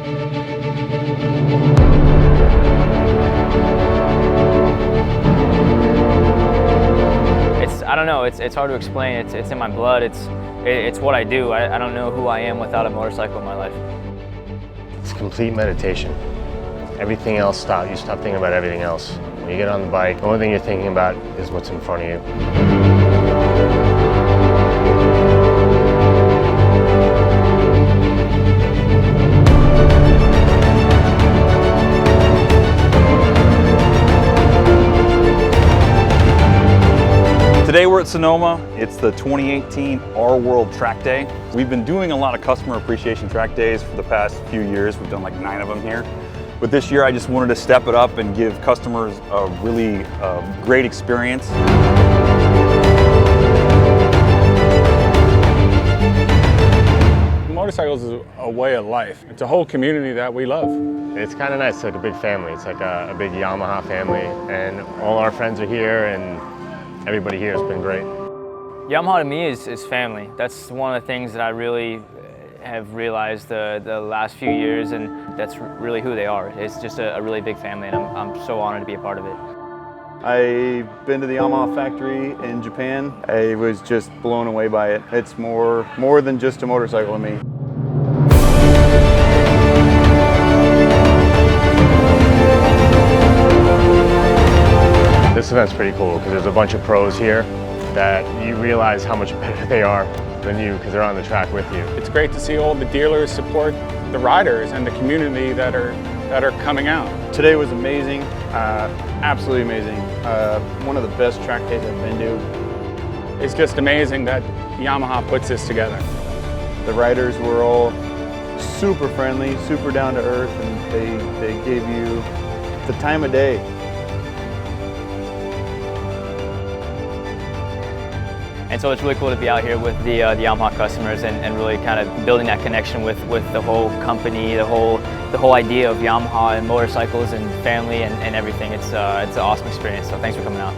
I don't know, it's hard to explain. It's in my blood. It's what I do. I don't know who I am without a motorcycle in my life. It's complete meditation. Everything else stops. You stop thinking about everything else. When you get on the bike, the only thing you're thinking about is what's in front of you. Today we're at Sonoma. It's the 2018 RWorld Track Day. We've been doing a lot of customer appreciation track days for the past few years. We've done like 9 of them here. But this year I just wanted to step it up and give customers a really great experience. Motorcycles is a way of life. It's a whole community that we love. It's kind of nice, it's like a big family. It's like a big Yamaha family, and all our friends are here, and everybody here has been great. Yamaha to me is family. That's one of the things that I really have realized the last few years, and that's really who they are. It's just a really big family, and I'm so honored to be a part of it. I've been to the Yamaha factory in Japan. I was just blown away by it. It's more than just a motorcycle to me. This event's pretty cool because there's a bunch of pros here that you realize how much better they are than you because they're on the track with you. It's great to see all the dealers support the riders and the community that are coming out. Today was amazing, absolutely amazing. One of the best track days I've been to. It's just amazing that Yamaha puts this together. The riders were all super friendly, super down to earth, and they gave you the time of day. And so it's really cool to be out here with the Yamaha customers and really kind of building that connection with the whole company, the whole idea of Yamaha and motorcycles and family and everything. It's an awesome experience, so thanks for coming out.